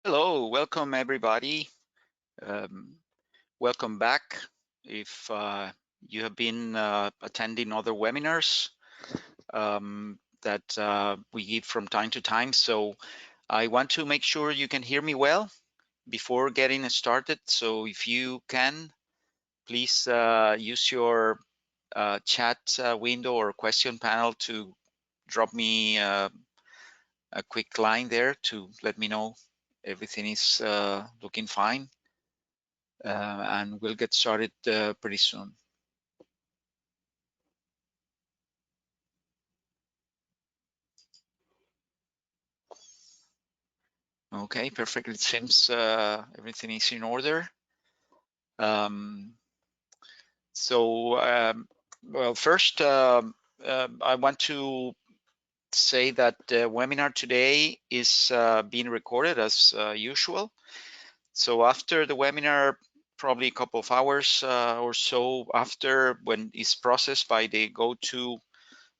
Hello, welcome everybody. Welcome back. If you have been attending other webinars that we give from time to time, so I want to make sure you can hear me well before getting started. So if you can, please use your chat window or question panel to drop me a quick line there to let me know everything is looking fine. And we'll get started pretty soon. Okay, perfect. It seems everything is in order. Well, first, I want to say that the webinar today is being recorded as usual. So after the webinar, probably a couple of hours or so after, when it's processed by the go-to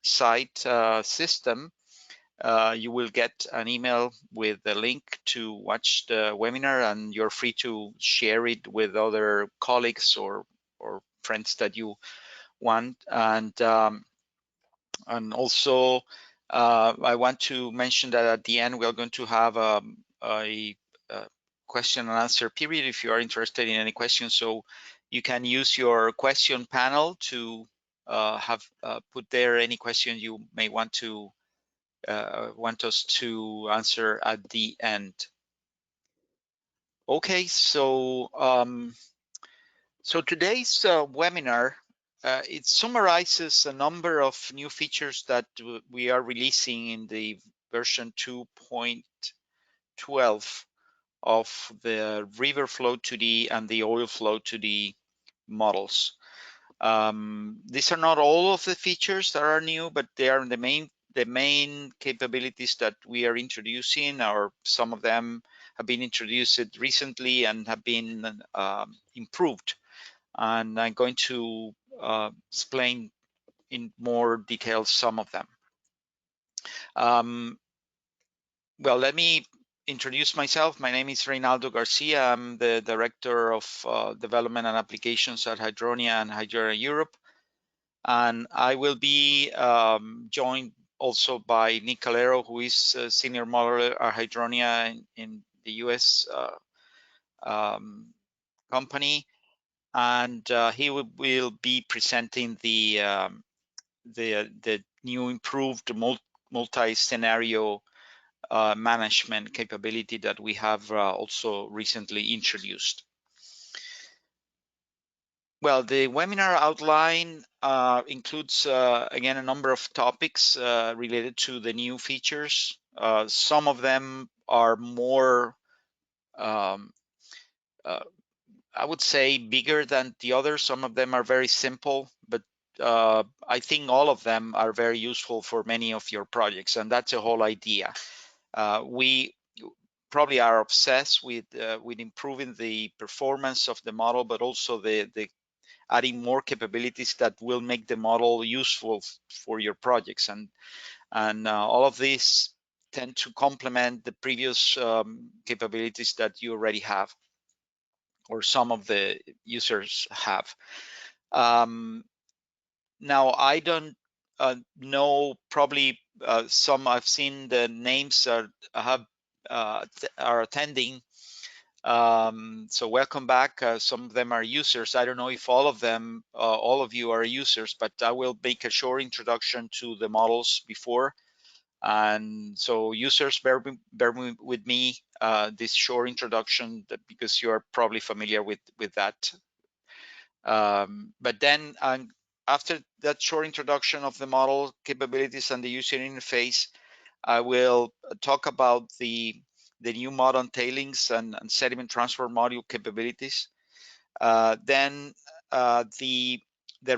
site system, you will get an email with the link to watch the webinar, and you're free to share it with other colleagues or friends that you want. And also, I want to mention that at the end, we are going to have a question and answer period if you are interested in any questions. So you can use your question panel to have put there any question you may want us to answer at the end. Okay, so today's webinar, it summarizes a number of new features that we are releasing in the version 2.12 of the RiverFlow2D and the OilFlow2D models. These are not all of the features that are new, but they are the main capabilities that we are introducing, or some of them have been introduced recently and have been improved. And I'm going to explain in more detail some of them. Well, let me introduce myself. My name is Reynaldo Garcia. I'm the Director of Development and Applications at Hydronia and Hydronia Europe. And I will be joined also by Nick Calero, who is a Senior Modeler at Hydronia in the US company. And he will be presenting the new improved multi-scenario management capability that we have also recently introduced. Well, the webinar outline includes, again, a number of topics related to the new features. Some of them are more, I would say, bigger than the others. Some of them are very simple, but I think all of them are very useful for many of your projects, and that's the whole idea. We probably are obsessed with improving the performance of the model, but also the adding more capabilities that will make the model useful for your projects, and all of these tend to complement the previous capabilities that you already have, or some of the users have. Now, I don't know, probably some I've seen the names are attending. So welcome back. Some of them are users. I don't know if all of them, all of you are users, but I will make a short introduction to the models before. And so users, bear with me this short introduction, because you are probably familiar with that. But then after that short introduction of the model capabilities and the user interface, I will talk about the new Mud and Tailings and Sediment Transport module capabilities. Then the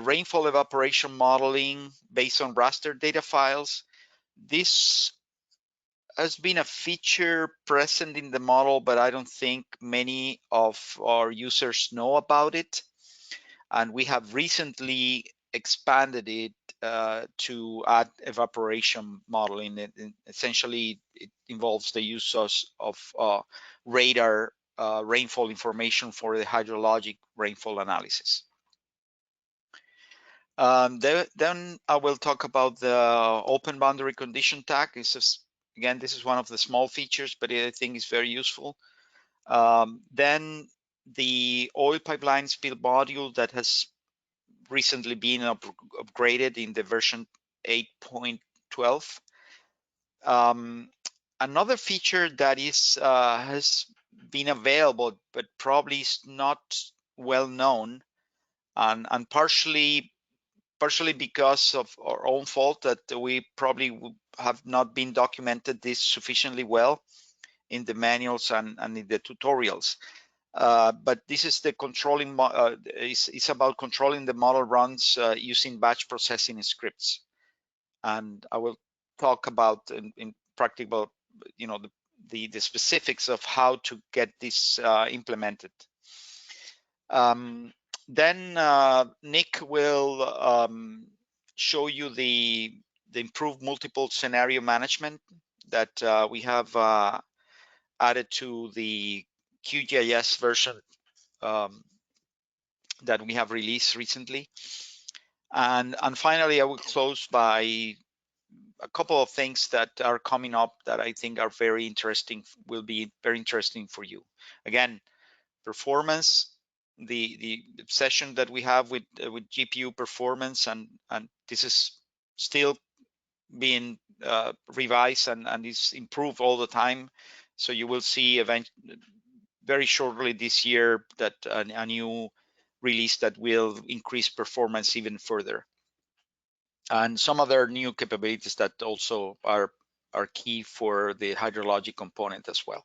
Rainfall evaporation modeling based on raster data files. This has been a feature present in the model, but I don't think many of our users know about it. And we have recently expanded it to add evaporation modeling. Essentially, it involves the use of radar rainfall information for the hydrologic rainfall analysis. Then I will talk about the open boundary condition tag. Again, this is one of the small features, but I think it's very useful. Then the oil pipeline spill module that has recently been upgraded in the version 8.12. Another feature that has been available, but probably is not well known, and partially because of our own fault, that we probably have not been documented this sufficiently well in the manuals and in the tutorials. But this is the controlling, it's about controlling the model runs using batch processing scripts. And I will talk about in practical, the specifics of how to get this implemented. Then Nick will show you the improved multiple scenario management that we have added to the QGIS version that we have released recently. And finally, I will close by a couple of things that are coming up that I think are very interesting, will be very interesting for you. Again, performance, the obsession that we have with GPU performance, and this is still being revised and is improved all the time. So you will see very shortly this year that a new release that will increase performance even further, and some other new capabilities that also are key for the hydrologic component as well.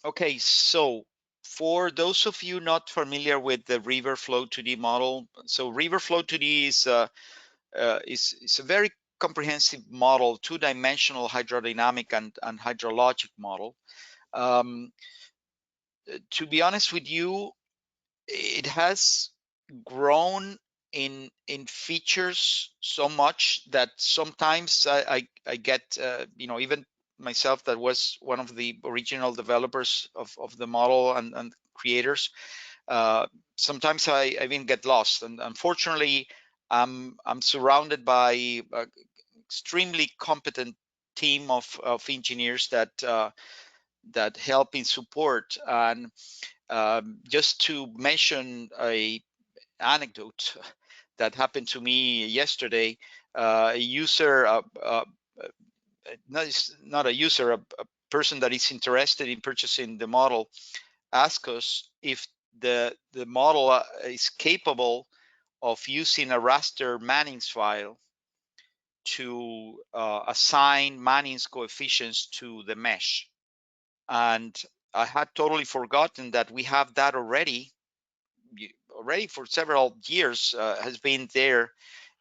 Okay, so for those of you not familiar with the RiverFlow2D model, so RiverFlow2D is a very comprehensive model, two-dimensional hydrodynamic and hydrologic model. To be honest with you, it has grown in features so much that sometimes I get even myself, that was one of the original developers of the model and creators, sometimes I even get lost. And unfortunately, I'm surrounded by an extremely competent team of engineers that help in support. And just to mention a anecdote that happened to me yesterday, a user, not a user, a person that is interested in purchasing the model, asked us if the model is capable of using a raster Manning's file to assign Manning's coefficients to the mesh. And I had totally forgotten that we have that already for several years, has been there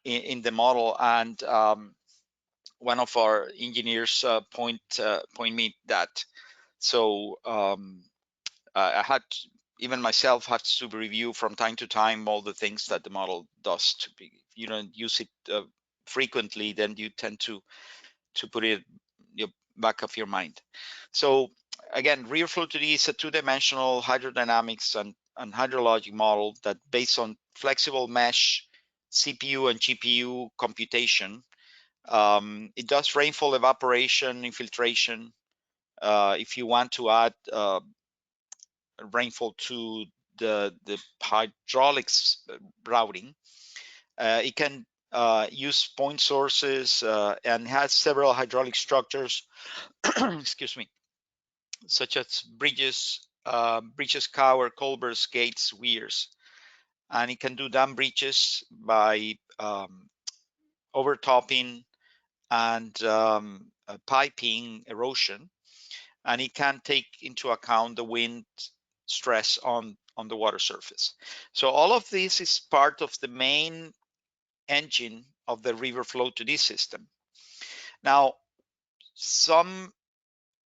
in the model. And one of our engineers point me that. So I had, even myself, have to review from time to time all the things that the model does. If you don't use it frequently, then you tend to put it back of your mind. So again, RiverFlow2D is a two-dimensional hydrodynamics and hydrologic model that based on flexible mesh CPU and GPU computation. It does rainfall, evaporation, infiltration. If you want to add rainfall to the hydraulics routing, it can use point sources and has several hydraulic structures excuse me, such as bridges, cower, culverts, gates, weirs. And it can do dam breaches by overtopping and piping erosion. And it can take into account the wind stress on the water surface. So all of this is part of the main engine of the RiverFlow2D system. Now, some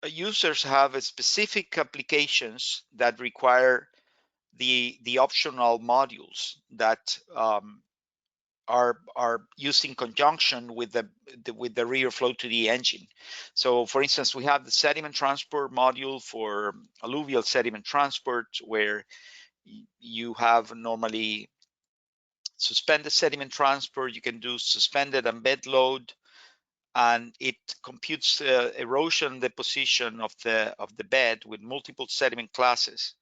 users have specific applications that require the optional modules that are used in conjunction with the RiverFlow2D engine. So for instance, we have the sediment transport module for alluvial sediment transport, where you have normally suspended sediment transport. You can do suspended and bed load, and it computes erosion deposition of the bed with multiple sediment classes.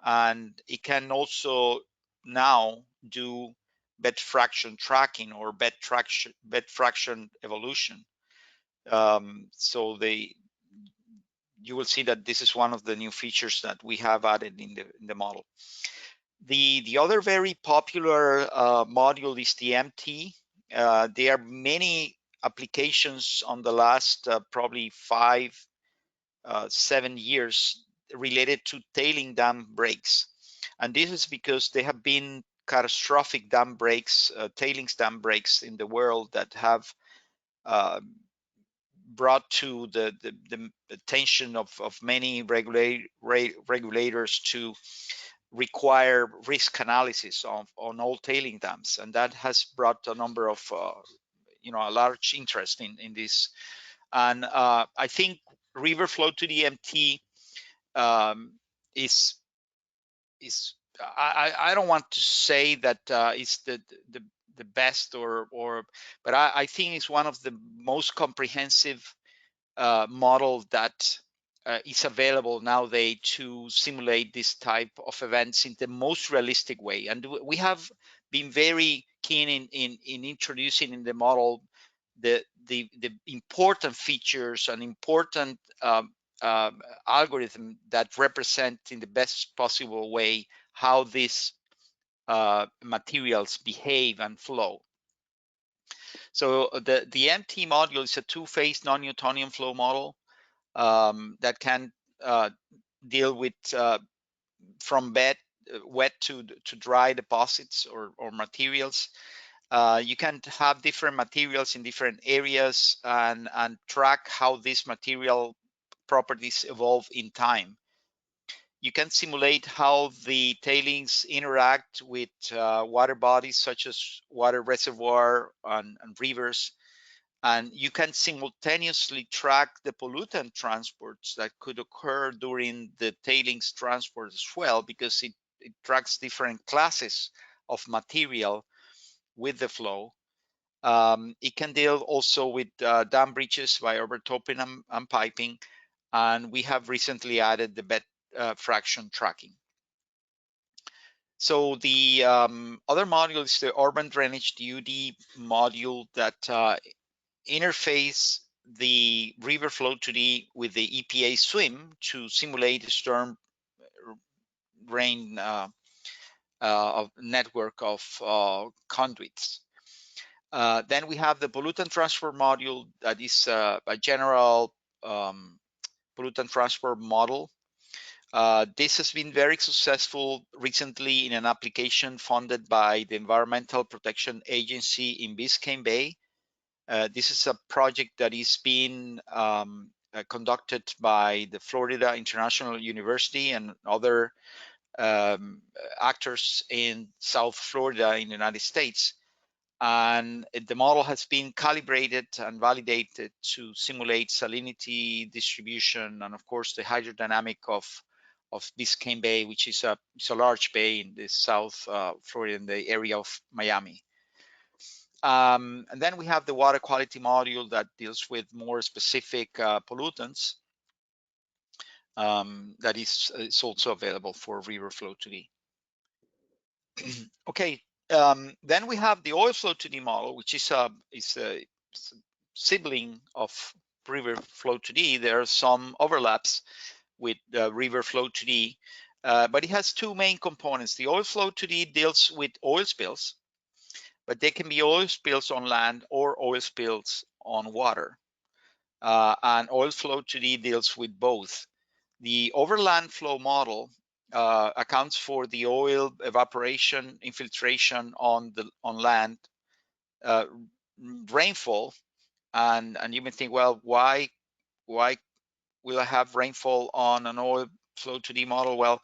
And it can also now do bed fraction tracking or bed fraction evolution. So you will see that this is one of the new features that we have added in the model. The other very popular module is the MT. There are many applications on the last probably 7 years related to tailing dam breaks. And this is because there have been catastrophic dam breaks, tailings dam breaks in the world that have brought to the attention of many regulators to require risk analysis on all tailing dams, and that has brought a number of a large interest in this. And I think RiverFlow2D MT is I don't want to say that it's the best but I think it's one of the most comprehensive model that is available nowadays to simulate this type of events in the most realistic way. And we have been very keen in introducing in the model the important features and important algorithm that represent in the best possible way how these materials behave and flow. So the MT module is a two-phase non-Newtonian flow model that can deal with from wet to dry deposits or materials. You can have different materials in different areas and track how these material properties evolve in time. You can simulate how the tailings interact with water bodies such as water reservoir and rivers. And you can simultaneously track the pollutant transports that could occur during the tailings transport as well, because it tracks different classes of material with the flow. It can deal also with dam breaches by overtopping and piping. And we have recently added the bed fraction tracking. So the other module is the urban drainage DUD module that interface the RiverFlow2D with the EPA SWIM to simulate a storm drain network of conduits. Then we have the pollutant transport module that is a general pollutant transport model. This has been very successful recently in an application funded by the Environmental Protection Agency in Biscayne Bay. This is a project that is being conducted by the Florida International University and other actors in South Florida in the United States. And the model has been calibrated and validated to simulate salinity distribution and, of course, the hydrodynamic of Biscayne Bay, which is a large bay in the South Florida, in the area of Miami. And then we have the water quality module that deals with more specific pollutants that is also available for RiverFlow2D. Okay, then we have the OilFlow2D model, which is a sibling of RiverFlow2D. There are some overlaps with RiverFlow2D, but it has two main components. The OilFlow2D deals with oil spills, but they can be oil spills on land or oil spills on water. And OilFlow2D deals with both. The overland flow model accounts for the oil evaporation, infiltration on land, rainfall, and you may think, well, why will I have rainfall on an OilFlow2D model? Well,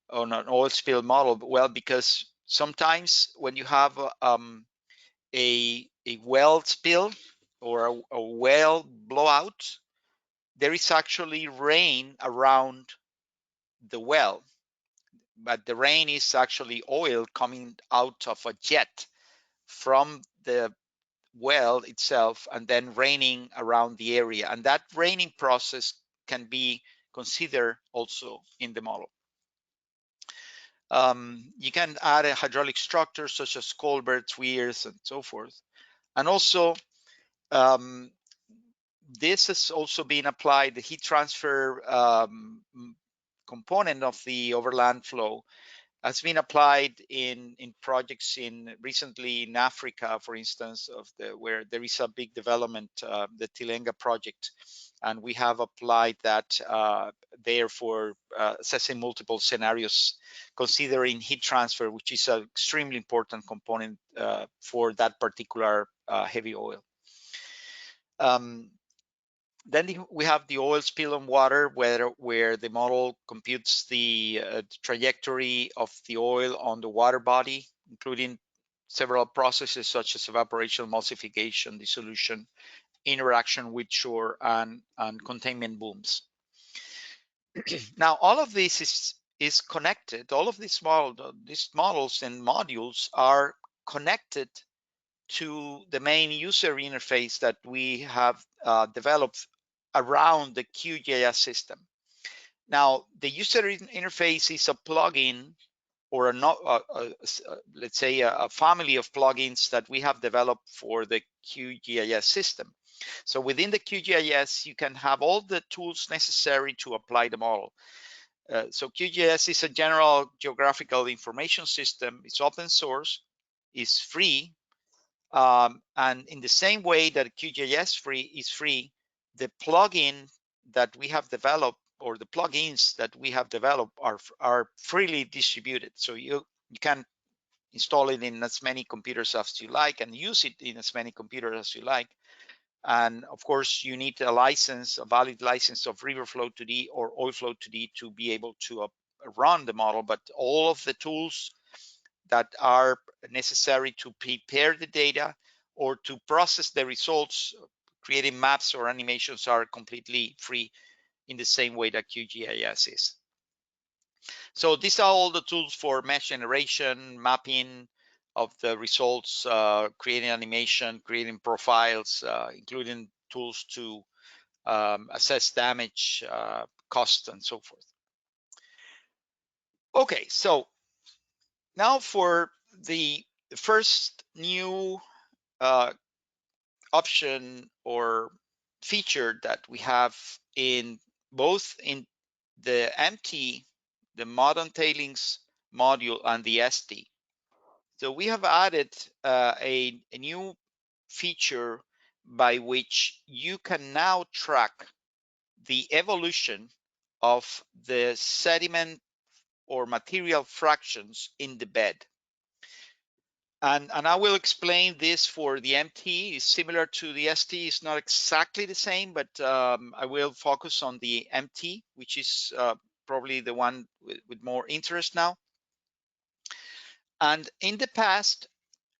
on an oil spill model, well, because sometimes when you have a well spill or a well blowout, there is actually rain around the well, but the rain is actually oil coming out of a jet from the well itself and then raining around the area. And that raining process can be considered also in the model. You can add a hydraulic structure such as culverts, weirs, and so forth. And also, this has also been applied, the heat transfer component of the overland flow has been applied in projects recently in Africa, for instance, where there is a big development, the Tilenga project, and we have applied that there for assessing multiple scenarios, considering heat transfer, which is an extremely important component for that particular heavy oil. Then we have the oil spill on water, where the model computes the trajectory of the oil on the water body, including several processes such as evaporation, emulsification, dissolution, interaction with shore, and containment booms. Now, all of this is connected. All of these models and modules are connected to the main user interface that we have developed around the QGIS system. Now, the user interface is a plugin or let's say a family of plugins that we have developed for the QGIS system. So within the QGIS, you can have all the tools necessary to apply the model. So QGIS is a general geographical information system. It's open source, it's free, and in the same way that QGIS is free, the plugin that we have developed, or the plugins that we have developed, are freely distributed. So you can install it in as many computers as you like and use it in as many computers as you like. And of course, you need a license, a valid license of RiverFlow2D or OilFlow2D to be able to run the model. But all of the tools that are necessary to prepare the data or to process the results, creating maps or animations, are completely free in the same way that QGIS is. So these are all the tools for mesh generation, mapping of the results, creating animation, creating profiles, including tools to assess damage, cost, and so forth. Okay, so now for the first new option or feature that we have in both in the MT, the Mud and Tailings module, and the ST. So we have added a new feature by which you can now track the evolution of the sediment or material fractions in the bed. And I will explain this for the MT. It's similar to the ST. It's not exactly the same, but I will focus on the MT, which is probably the one with more interest now. And in the past,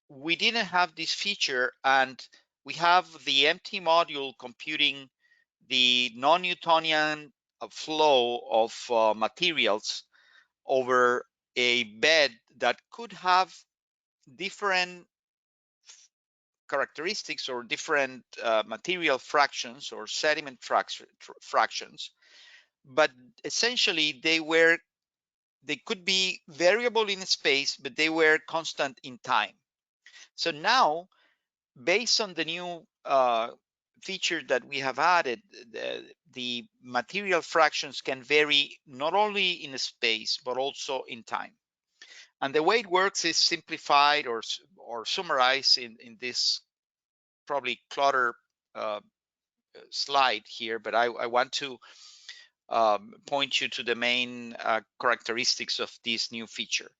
we didn't have this feature, and we have the MT module computing the non-Newtonian flow of materials over a bed that could have different characteristics or different material fractions or sediment fractions, but essentially they could be variable in space, but they were constant in time. So now, based on the new feature that we have added, the material fractions can vary not only in space, but also in time. And the way it works is simplified or summarized in this probably clutter slide here, but I want to point you to the main characteristics of this new feature.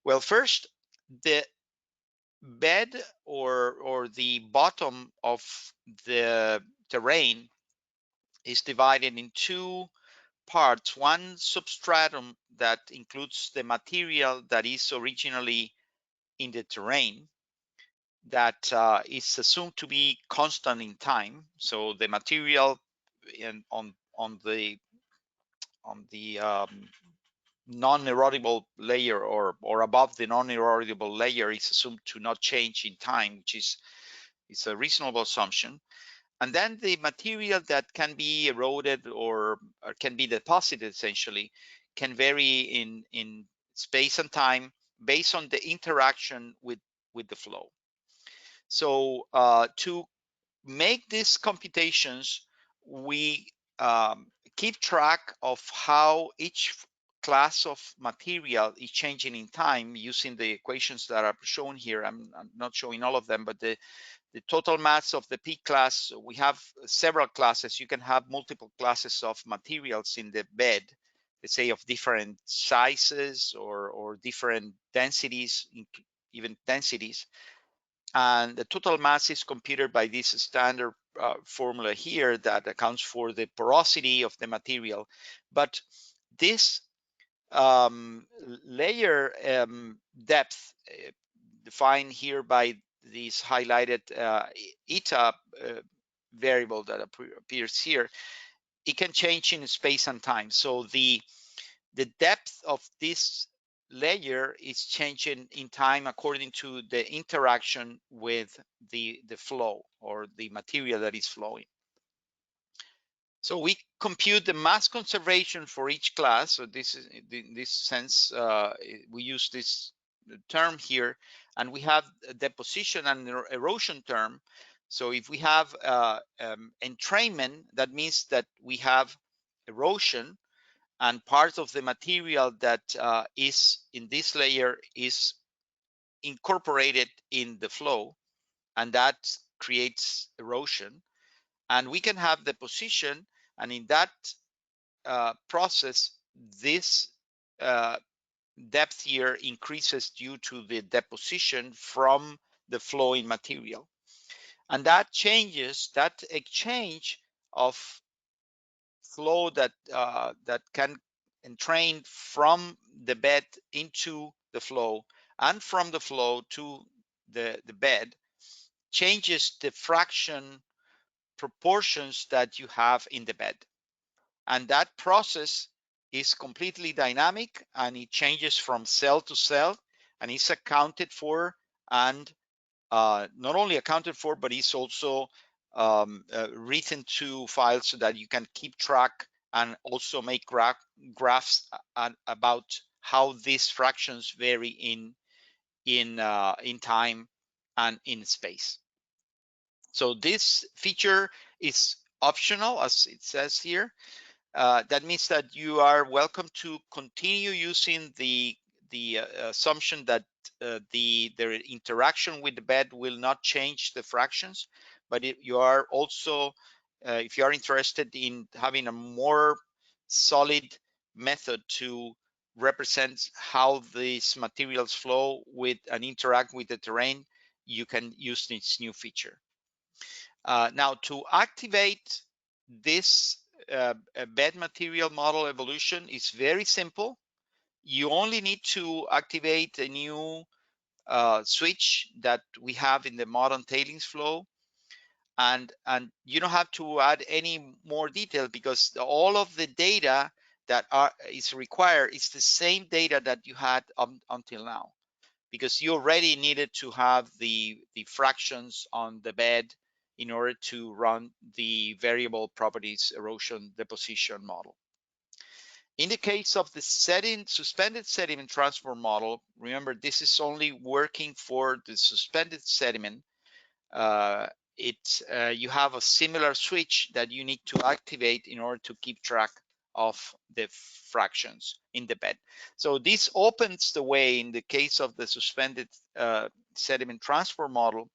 Well, first, the bed or the bottom of the terrain is divided in two parts. One substratum that includes the material that is originally in the terrain. that is assumed to be constant in time. So the material on the non-erodible layer or above the non-erodible layer is assumed to not change in time, which is a reasonable assumption. And then the material that can be eroded or can be deposited essentially can vary in space and time based on the interaction with the flow. So to make these computations, we keep track of how each class of material is changing in time using the equations that are shown here. I'm not showing all of them, but the total mass of the P class, we have several classes. You can have multiple classes of materials in the bed, let's say of different sizes or different densities, even densities. And the total mass is computed by this standard formula here that accounts for the porosity of the material. But this layer depth defined here by this highlighted eta variable that appears here, it can change in space and time. So the depth of this layer is changing in time according to the interaction with the flow or the material that is flowing. So we compute the mass conservation for each class. So this is in this sense, we use this term here, and we have a deposition and erosion term. So if we have entrainment, that means that we have erosion, and part of the material that is in this layer is incorporated in the flow, and that creates erosion. And we can have deposition, and in that process, this depth here increases due to the deposition from the flowing material. And that changes, that exchange of flow that can entrain from the bed into the flow and from the flow to the bed changes the fraction proportions that you have in the bed. And that process is completely dynamic, and it changes from cell to cell, and is accounted for, and not only accounted for, but it's also written to files so that you can keep track and also make graphs about how these fractions vary in time and in space. So this feature is optional, as it says here. That means that you are welcome to continue using the assumption that their interaction with the bed will not change the fractions, but you are also, if you are interested in having a more solid method to represent how these materials flow with and interact with the terrain, you can use this new feature. Now, to activate this bed material model evolution is very simple. You only need to activate a new switch that we have in the Mud and Tailings flow, and you don't have to add any more detail because all of the data that is required is the same data that you had until now, because you already needed to have the fractions on the bed in order to run the variable properties erosion deposition model. In the case of the suspended sediment transport model, remember this is only working for the suspended sediment. You have a similar switch that you need to activate in order to keep track of the fractions in the bed. So this opens the way in the case of the suspended sediment transport model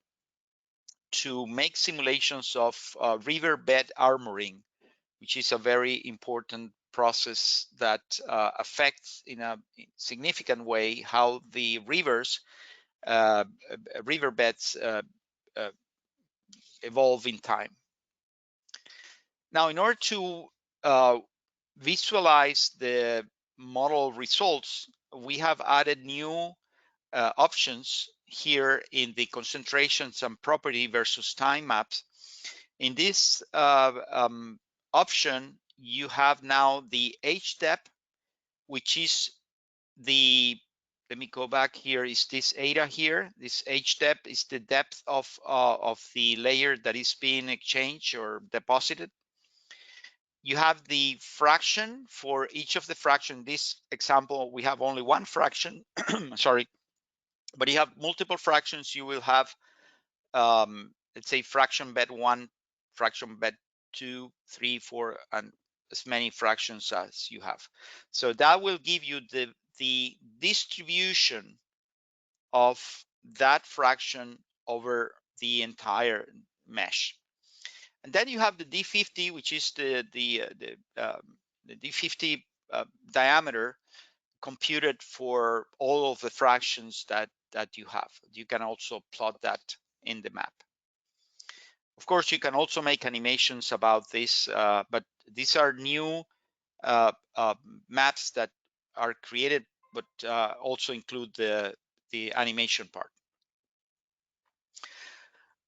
to make simulations of riverbed armoring, which is a very important process that affects in a significant way how the riverbeds evolve in time. Now, in order to visualize the model results, we have added new options here in the concentrations and property versus time maps, in this option, you have now the H depth, which is the, let me go back here, is this eta here. This H depth is the depth of the layer that is being exchanged or deposited. You have the fraction for each of the fraction. This example, we have only one fraction, sorry, but you have multiple fractions. You will have, let's say, fraction bed 1, fraction bed 2, 3, 4, and as many fractions as you have. So that will give you the distribution of that fraction over the entire mesh. And then you have the D50, which is the D50 diameter computed for all of the fractions that you have. You can also plot that in the map. Of course, you can also make animations about this, but these are new maps that are created, but also include the animation part.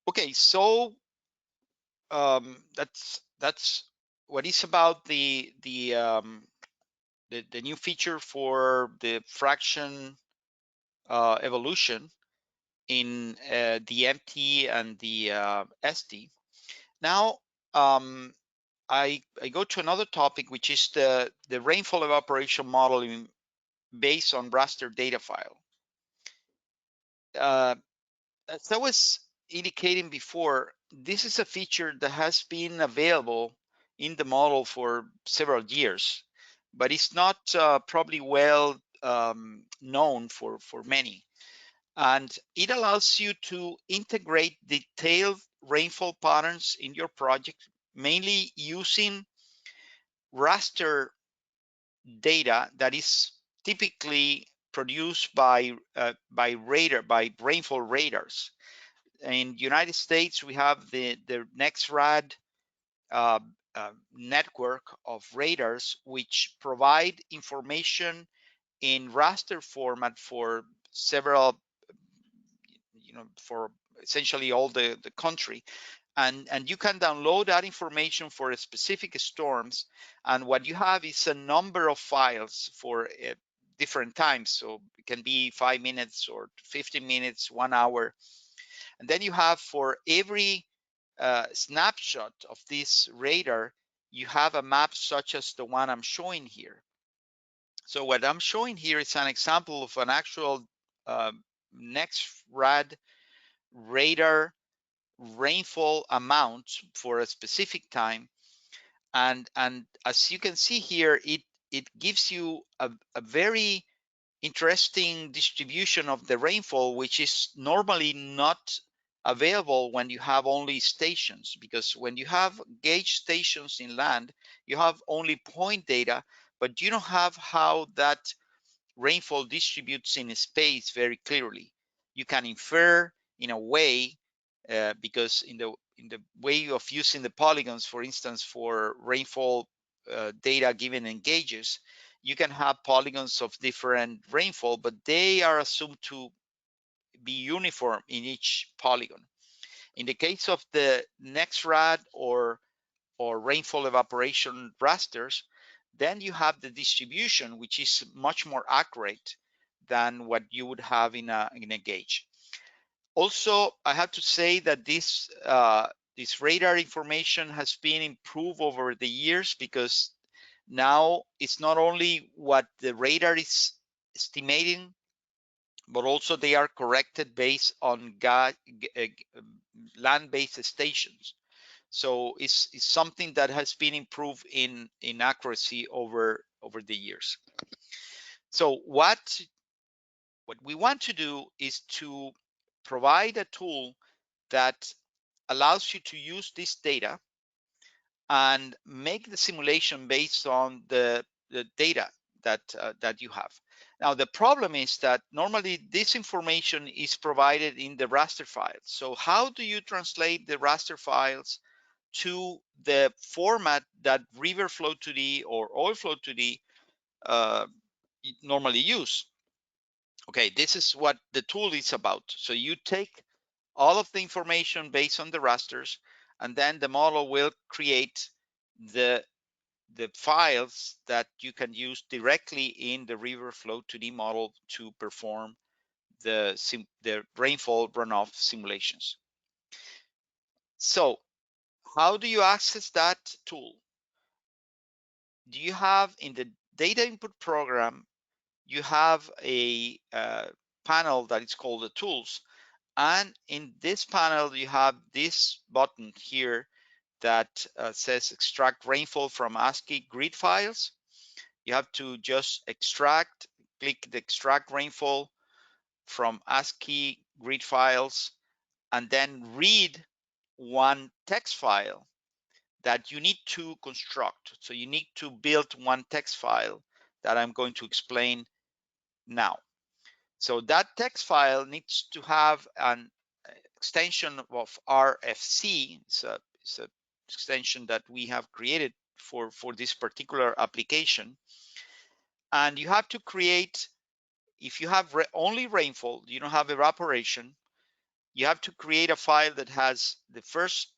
Okay, so that's what is about the new feature for the fraction evolution in the MT and the ST. Now I go to another topic, which is the rainfall evaporation modeling based on raster data file. As I was indicating before, this is a feature that has been available in the model for several years, but it's not probably well known for many. And it allows you to integrate detailed rainfall patterns in your project, mainly using raster data that is typically produced by rainfall radars. In United States, we have the NextRad network of radars, which provide information in raster format for several, for essentially all the country. And you can download that information for specific storms. And what you have is a number of files for different times. So it can be 5 minutes or 15 minutes, 1 hour. And then you have for every snapshot of this radar, you have a map such as the one I'm showing here. So what I'm showing here is an example of an actual NextRad radar rainfall amount for a specific time. And as you can see here, it gives you a very interesting distribution of the rainfall, which is normally not available when you have only stations, because when you have gauge stations in land, you have only point data, but you don't have how that rainfall distributes in space very clearly. You can infer in a way, because in the way of using the polygons, for instance, for rainfall data given in gauges, you can have polygons of different rainfall, but they are assumed to be uniform in each polygon. In the case of the NextRad or rainfall evaporation rasters, then you have the distribution, which is much more accurate than what you would have in a gauge. Also, I have to say that this radar information has been improved over the years, because now it's not only what the radar is estimating, but also they are corrected based on land-based stations. So it's something that has been improved in accuracy over the years. So what we want to do is to provide a tool that allows you to use this data and make the simulation based on the data that you have. Now, the problem is that normally this information is provided in the raster files. So how do you translate the raster files to the format that RiverFlow2D or OilFlow2D normally use? Okay, this is what the tool is about. So you take all of the information based on the rasters, and then the model will create the files that you can use directly in the RiverFlow2D model to perform the rainfall runoff simulations. So how do you access that tool? Do you have in the data input program, you have a panel that is called the tools. And in this panel, you have this button here that says extract rainfall from ASCII grid files. You have to just extract, click the extract rainfall from ASCII grid files, and then read one text file that you need to construct. So you need to build one text file that I'm going to explain now. So that text file needs to have an extension of RFC. It's a extension that we have created for this particular application. And you have to create, if you have only rainfall, you don't have evaporation, you have to create a file that has the first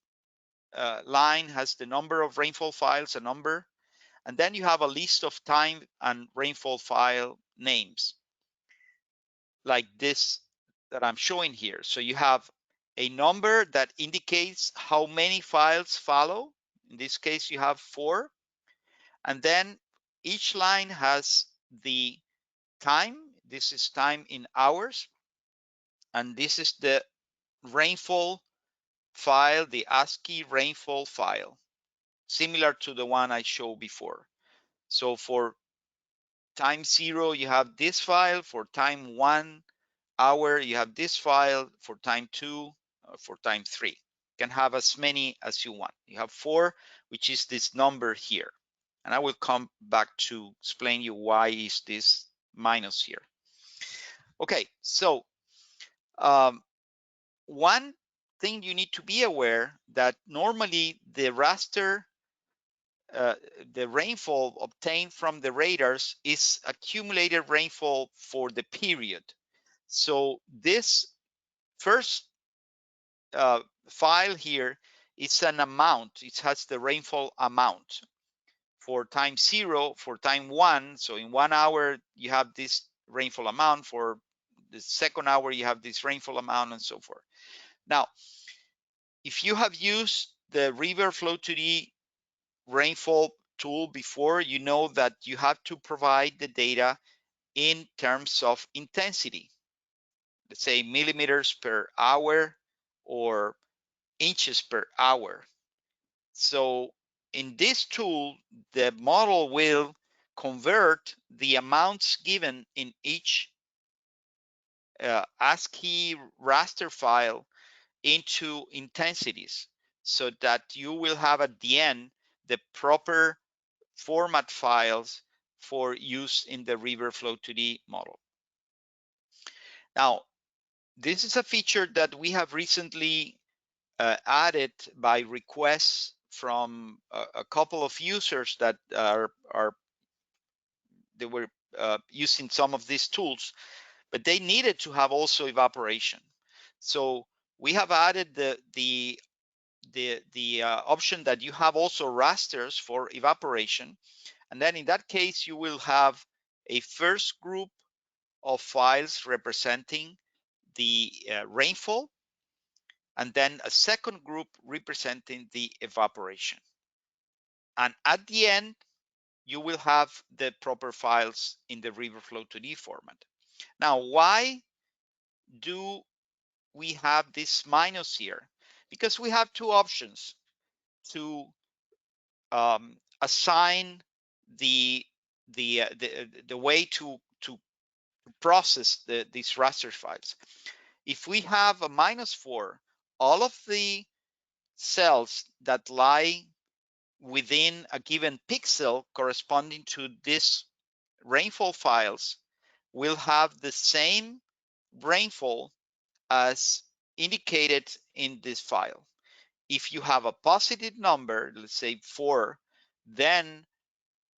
line has the number of rainfall files, a number, and then you have a list of time and rainfall file names like this that I'm showing here. So you have a number that indicates how many files follow. In this case, you have 4. And then each line has the time. This is time in hours. And this is the rainfall file, the ASCII rainfall file, similar to the one I showed before. So for time 0, you have this file. For time 1 hour, you have this file. For time 2, for time 3. You can have as many as you want. You have 4, which is this number here. And I will come back to explain you why is this minus here. Okay, so one thing you need to be aware that normally the raster, the rainfall obtained from the radars is accumulated rainfall for the period. So this first file here is an amount. It has the rainfall amount for time 0, for time 1. So in 1 hour, you have this rainfall amount. For the second hour, you have this rainfall amount, and so forth. Now, if you have used the RiverFlow2D rainfall tool before, you know that you have to provide the data in terms of intensity. Let's say millimeters per hour or inches per hour. So in this tool, the model will convert the amounts given in each ASCII raster file into intensities, so that you will have at the end the proper format files for use in the RiverFlow2D model. Now, this is a feature that we have recently added by request from a couple of users that they were using some of these tools, but they needed to have also evaporation. So we have added the option that you have also rasters for evaporation, and then in that case you will have a first group of files representing the rainfall, and then a second group representing the evaporation. And at the end, you will have the proper files in the RiverFlow2D format. Now, why do we have this minus here? Because we have two options to assign the way to process these raster files. If we have a -4, all of the cells that lie within a given pixel corresponding to these rainfall files will have the same rainfall as indicated in this file. If you have a positive number, let's say 4, then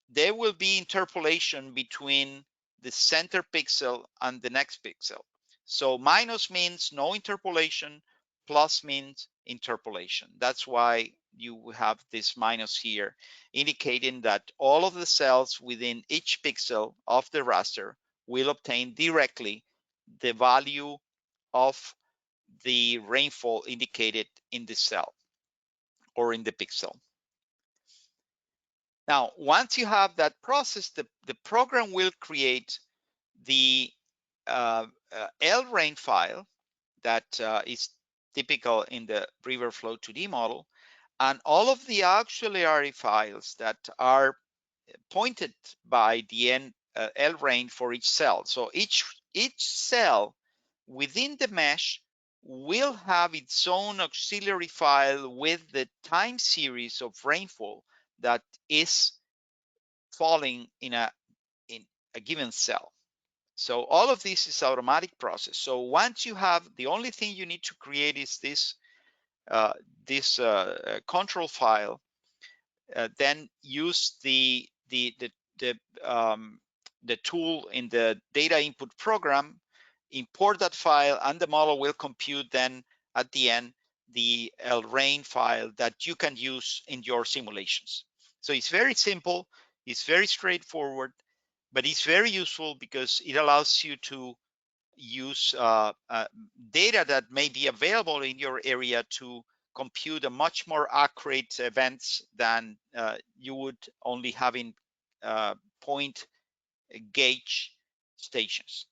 there will be interpolation between the center pixel and the next pixel. So minus means no interpolation, plus means interpolation. That's why you have this minus here, indicating that all of the cells within each pixel of the raster will obtain directly the value of the rainfall indicated in the cell or in the pixel. Now, once you have that process, the program will create the LRain file that is typical in the RiverFlow2D model, and all of the auxiliary files that are pointed by the LRain for each cell. So each cell within the mesh will have its own auxiliary file with the time series of rainfall that is falling in a given cell. So all of this is automatic process. So once you have, the only thing you need to create is this control file. Then use the tool in the data input program, import that file, and the model will compute then at the end the LRain file that you can use in your simulations. So it's very simple, it's very straightforward, but it's very useful because it allows you to use data that may be available in your area to compute a much more accurate events than you would only having point gauge stations.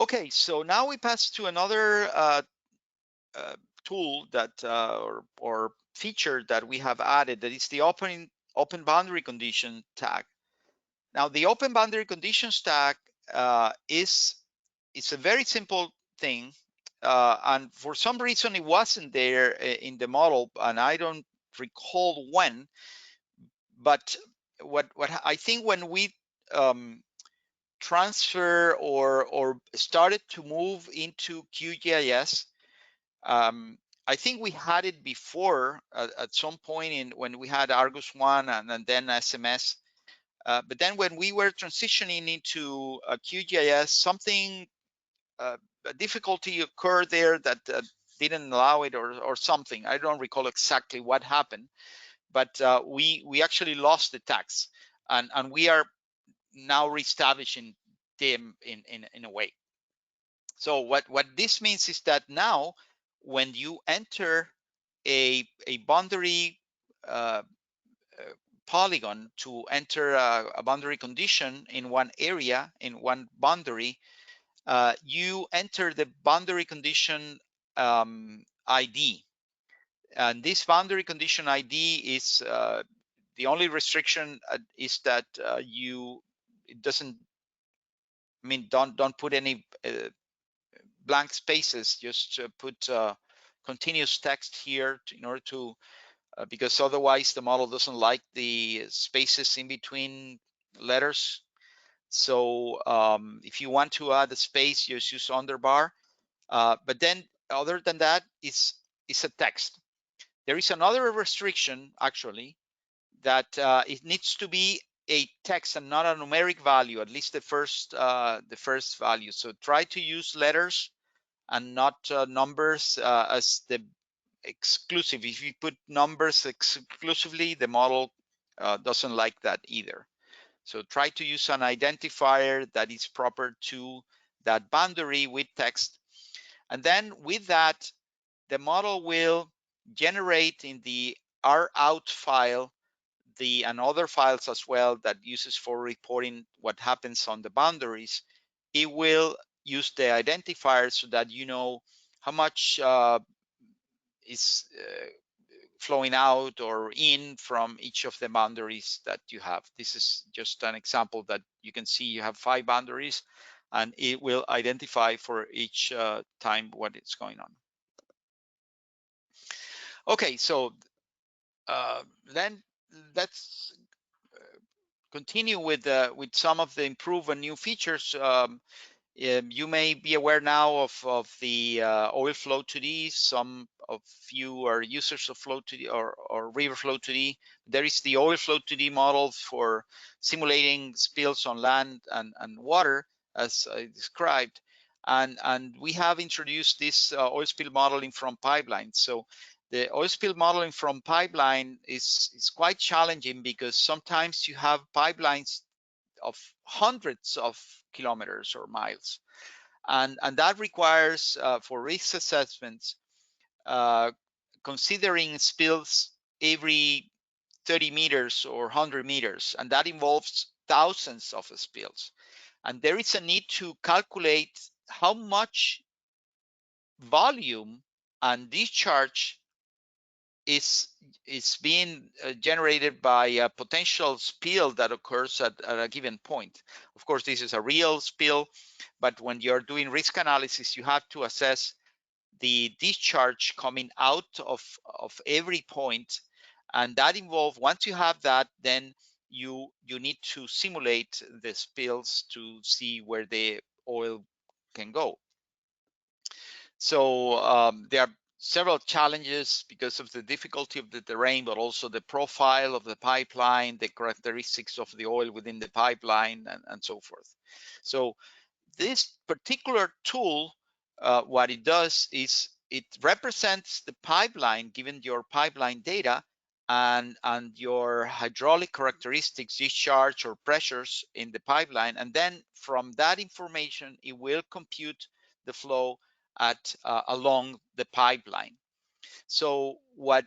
Okay, so now we pass to another tool that or feature that we have added, that is the open boundary condition tag. Now, the open boundary conditions tag it's a very simple thing, and for some reason it wasn't there in the model, and I don't recall when. But what I think when we transfer or started to move into QGIS, I think we had it before at some point when we had Argus One and then SMS. But then when we were transitioning into QGIS, something, a difficulty occurred there that didn't allow it or something. I don't recall exactly what happened, but we actually lost the tags, and we are now reestablishing them in a way. So what this means is that now when you enter a boundary polygon to enter a boundary condition in one area, in one boundary, you enter the boundary condition ID. And this boundary condition ID is the only restriction is that it doesn't, I mean, don't put any blank spaces, just put continuous text here in order to because otherwise the model doesn't like the spaces in between letters. So if you want to add a space, just use underbar. But then other than that, it's a text. There is another restriction actually, that it needs to be a text and not a numeric value, at least the first value. So try to use letters and not numbers as the exclusive. If you put numbers exclusively, the model doesn't like that either. So try to use an identifier that is proper to that boundary with text. And then with that, the model will generate in the rout file and other files as well that uses for reporting what happens on the boundaries. It will use the identifier so that you know how much is flowing out or in from each of the boundaries that you have. This is just an example that you can see you have 5 boundaries, and it will identify for each time what is going on. Okay, so then let's continue with some of the improved and new features. You may be aware now of the OilFlow2D. Some of you are users of Flow2D or RiverFlow2D. There is the OilFlow2D model for simulating spills on land and water, as I described. And we have introduced this oil spill modeling from pipelines. So the oil spill modeling from pipeline is quite challenging because sometimes you have pipelines of hundreds of kilometers or miles. And that requires, for risk assessments, considering spills every 30 meters or 100 meters, and that involves thousands of spills. And there is a need to calculate how much volume and discharge is being generated by a potential spill that occurs at a given point. Of course, this is a real spill, but when you're doing risk analysis, you have to assess the discharge coming out of every point, and that involves, once you have that, then you need to simulate the spills to see where the oil can go. So there are several challenges because of the difficulty of the terrain, but also the profile of the pipeline, the characteristics of the oil within the pipeline, and so forth. So this particular tool, what it does is it represents the pipeline given your pipeline data and your hydraulic characteristics, discharge or pressures in the pipeline. And then from that information, it will compute the flow at along the pipeline. So what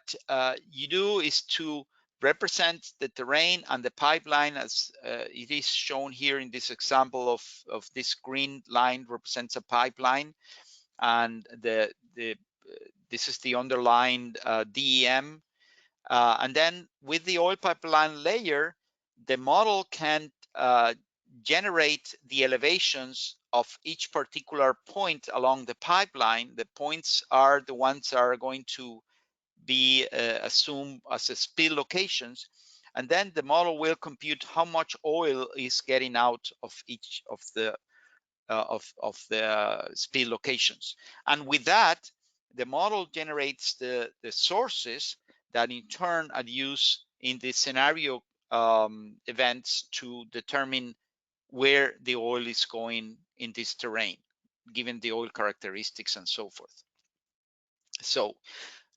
you do is to represent the terrain and the pipeline as it is shown here in this example of this green line represents a pipeline, and this is the underlined DEM. And then with the oil pipeline layer, the model can generate the elevations of each particular point along the pipeline. The points are the ones that are going to be assumed as a spill locations, and then the model will compute how much oil is getting out of each of the spill locations. And with that, the model generates the sources that in turn are used in the scenario events to determine where the oil is going in this terrain, given the oil characteristics and so forth. So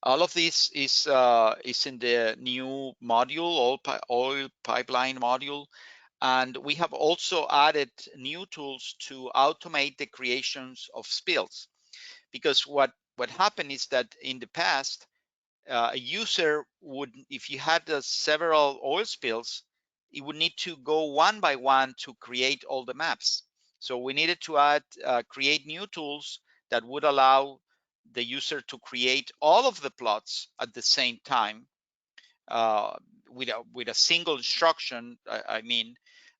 all of this is in the new module, oil pipeline module. And we have also added new tools to automate the creations of spills. Because what happened is that in the past, a user would, if you had several oil spills, it would need to go one by one to create all the maps. So we needed to create new tools that would allow the user to create all of the plots at the same time with a single instruction, I mean,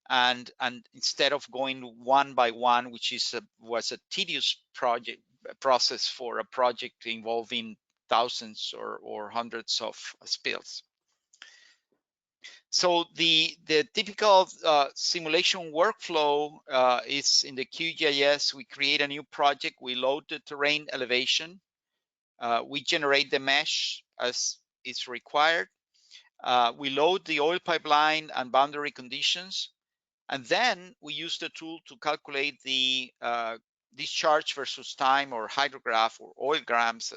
and instead of going one by one, which was a tedious process for a project involving thousands or hundreds of spills. So the typical simulation workflow is in the QGIS. We create a new project, we load the terrain elevation, we generate the mesh as is required, we load the oil pipeline and boundary conditions, and then we use the tool to calculate the discharge versus time, or hydrograph, or oil grams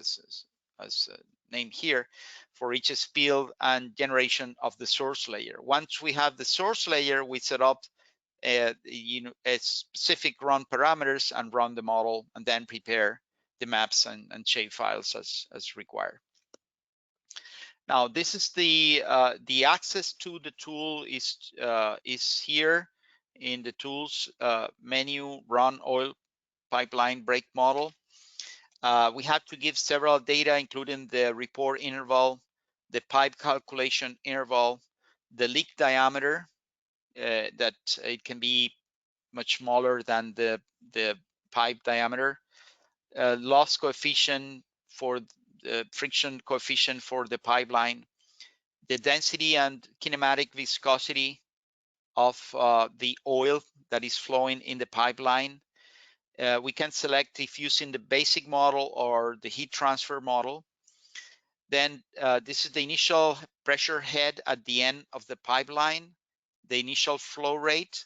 as named here, for each spill, and generation of the source layer. Once we have the source layer, we set up a specific run parameters and run the model, and then prepare the maps and shapefiles as required. Now, this is the access to the tool is here in the tools menu, run oil pipeline break model. We have to give several data, including the report interval, the pipe calculation interval, the leak diameter, that it can be much smaller than the pipe diameter, loss coefficient for the friction coefficient for the pipeline, the density and kinematic viscosity of the oil that is flowing in the pipeline. We can select if using the basic model or the heat transfer model. Then this is the initial pressure head at the end of the pipeline, the initial flow rate,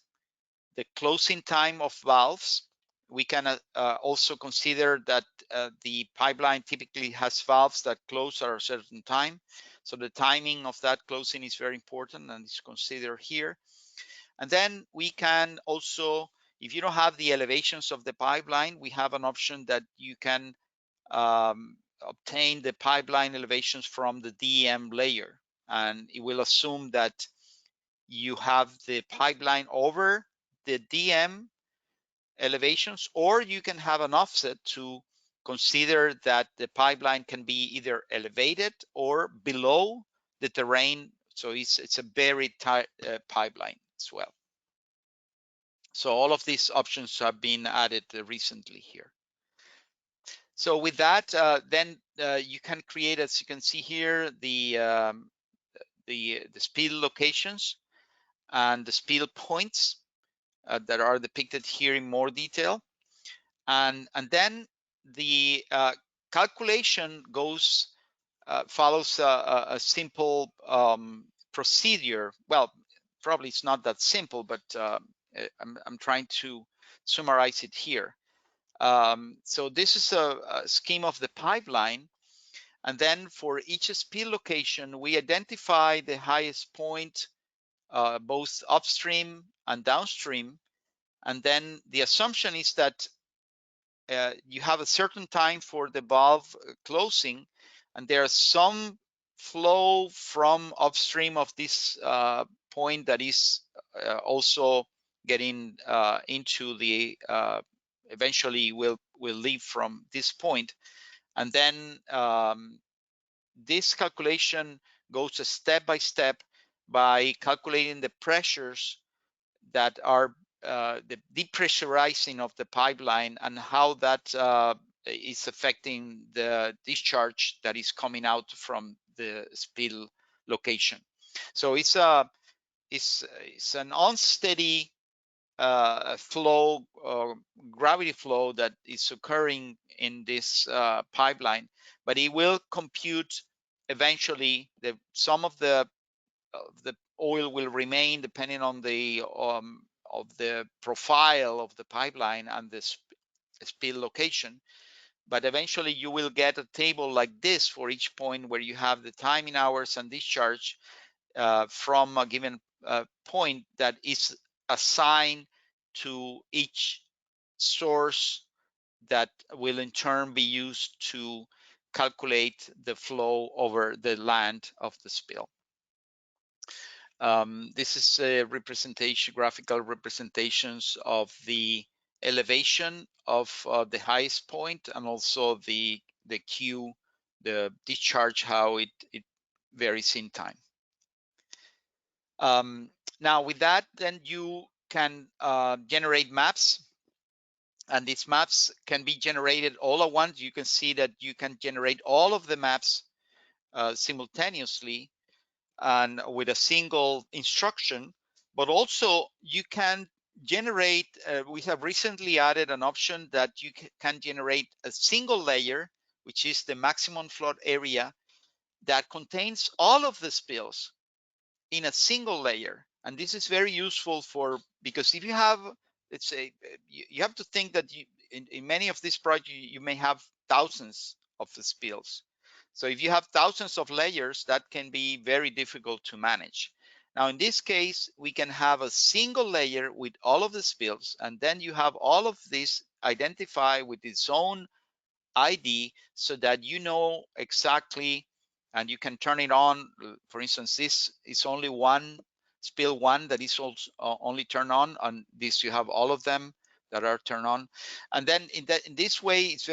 the closing time of valves. We can also consider that the pipeline typically has valves that close at a certain time. So the timing of that closing is very important and is considered here. And then we can also, if you don't have the elevations of the pipeline, we have an option that you can obtain the pipeline elevations from the DEM layer. And it will assume that you have the pipeline over the DM elevations, or you can have an offset to consider that the pipeline can be either elevated or below the terrain. So it's a buried pipeline as well. So all of these options have been added recently here. So with that, then you can create, as you can see here, the spill locations and the spill points that are depicted here in more detail. And then the calculation goes follows a simple procedure. Well, probably it's not that simple, but I'm trying to summarize it here. So this is a scheme of the pipeline. And then for each spill location, we identify the highest point, both upstream and downstream. And then the assumption is that you have a certain time for the valve closing, and there's some flow from upstream of this point that is also getting into the eventually will leave from this point. And then this calculation goes step by step by calculating the pressures that are the depressurizing of the pipeline and how that is affecting the discharge that is coming out from the spill location. So it's an unsteady flow, gravity flow that is occurring in this pipeline, but it will compute eventually some of the oil will remain depending on the of the profile of the pipeline and the spill location. But eventually you will get a table like this for each point where you have the time in hours and discharge from a given point that is assigned to each source that will in turn be used to calculate the flow over the land of the spill. This is a representation, graphical representations of the elevation of the highest point and also the Q, the discharge, how it varies in time. Now with that, then you can generate maps, and these maps can be generated all at once. You can see that you can generate all of the maps simultaneously and with a single instruction, but also you can generate, we have recently added an option that you can generate a single layer, which is the maximum flood area, that contains all of the spills in a single layer. And this is very useful because if you have, let's say, you have to think that in many of these projects, you may have thousands of the spills. So if you have thousands of layers, that can be very difficult to manage. Now, in this case, we can have a single layer with all of the spills, and then you have all of this identified with its own ID so that you know exactly, and you can turn it on. For instance, this is only one spill one that is also only turned on, and this you have all of them that are turned on. And then in this way, it's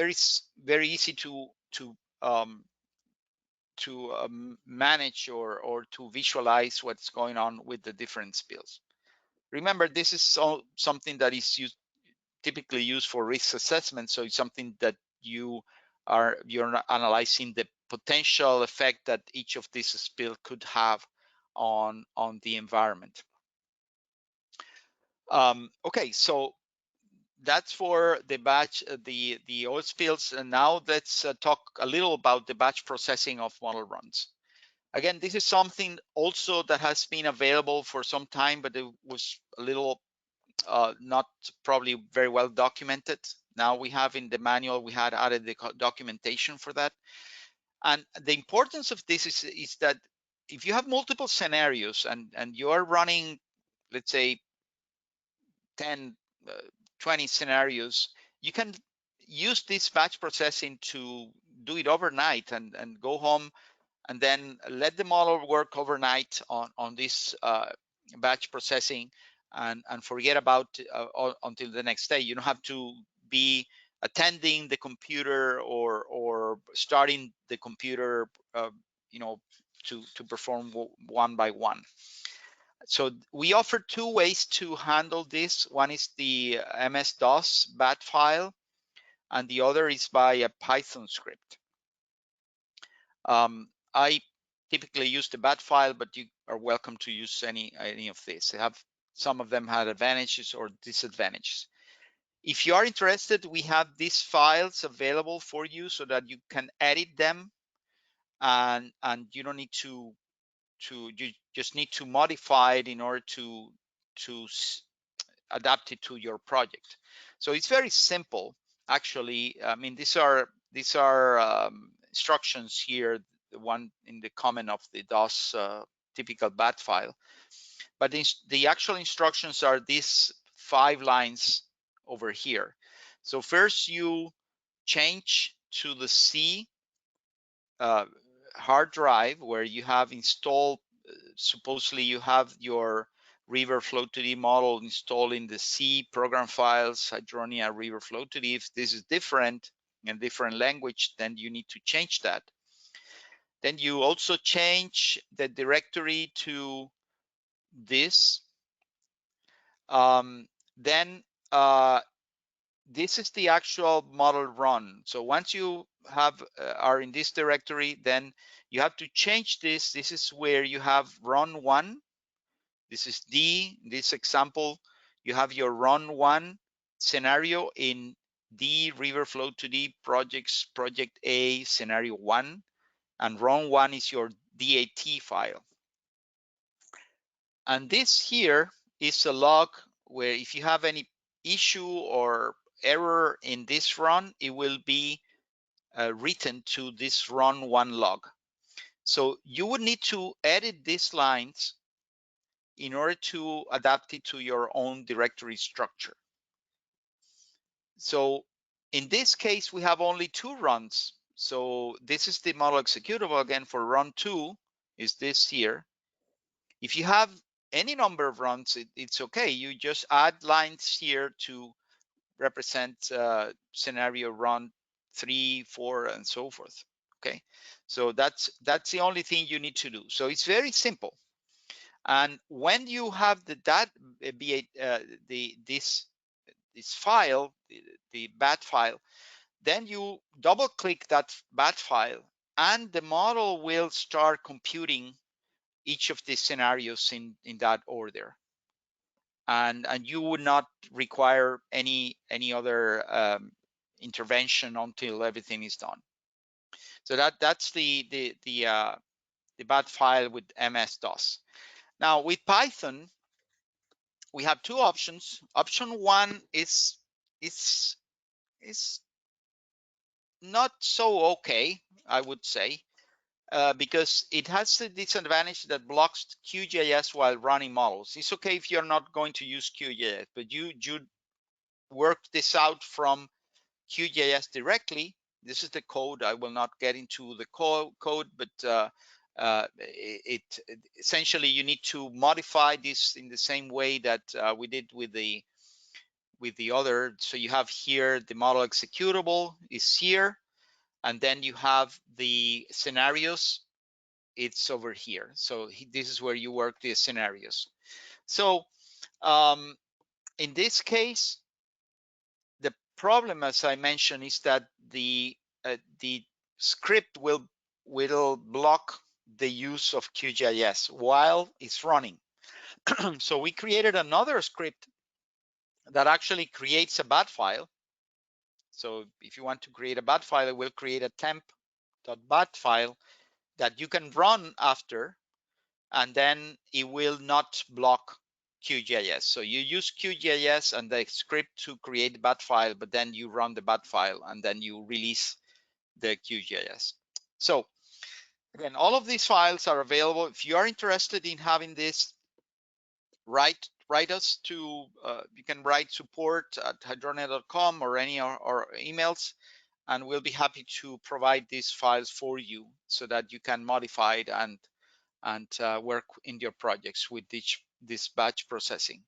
very easy to manage or to visualize what's going on with the different spills. Remember, this is something that is typically used for risk assessment. So it's something that you're analyzing the potential effect that each of these spills could have on the environment. Okay, so that's for the batch, the oil spills. And now let's talk a little about the batch processing of model runs. Again, this is something also that has been available for some time, but it was a little not probably very well documented. Now we have in the manual, we had added the documentation for that. And the importance of this is that if you have multiple scenarios and you are running, let's say 10, 20 scenarios, you can use this batch processing to do it overnight and go home and then let the model work overnight on this batch processing and forget about until the next day. You don't have to be attending the computer or starting the computer, you know, to perform one by one. So we offer two ways to handle this. One is the MS-DOS bat file, and the other is by a Python script. I typically use the bat file, but you are welcome to use any of this. They have, some of them have advantages or disadvantages. If you are interested, we have these files available for you so that you can edit them, and you don't need to you just need to modify it in order to adapt it to your project. So it's very simple, actually. I mean, these are instructions here, the one in the comment of the DOS typical bat file. But the actual instructions are these 5 lines over here. So first you change to the C hard drive where you have installed, supposedly you have your RiverFlow2D model installed in the C program files, Hydronia RiverFlow2D. If this is different in different language, then you need to change that. Then you also change the directory to this. Then this is the actual model run. So once you have are in this directory, then you have to change this. This is where you have run 1. This is D. In this example, you have your run 1 scenario in D RiverFlow2D projects, project A scenario 1, and run 1 is your DAT file. And this here is a log where if you have any issue or error in this run, it will be written to this run 1 log. So you would need to edit these lines in order to adapt it to your own directory structure. So in this case, we have only 2 runs. So this is the model executable again for run 2 is this here. If you have any number of runs, it's okay. You just add lines here to represent scenario run 3, 4, and so forth. Okay, so that's the only thing you need to do. So it's very simple. And when you have this file, the bat file, then you double click that bat file, and the model will start computing each of the scenarios in that order. And you would not require any other intervention until everything is done. So that's the bat file with MS-DOS. Now with Python, we have 2 options. Option 1 is not so okay, I would say, because it has the disadvantage that blocks QGIS while running models. It's okay if you're not going to use QGIS, but you work this out from QGIS directly. This is the code. I will not get into the code, but essentially you need to modify this in the same way that we did with the other. So you have here the model executable is here, and then you have the scenarios. It's over here. So this is where you work the scenarios. So in this case, the problem, as I mentioned, is that the script will block the use of QGIS while it's running. So we created another script that actually creates a bat file. So if you want to create a bat file, it will create a temp.bat file that you can run after, and then it will not block QGIS. So you use QGIS and the script to create the bat file, but then you run the bat file and then you release the QGIS. So again, all of these files are available. If you are interested in having this, write us to, you can write support@hydronia.com or any of our emails, and we'll be happy to provide these files for you so that you can modify it and work in your projects with this batch processing.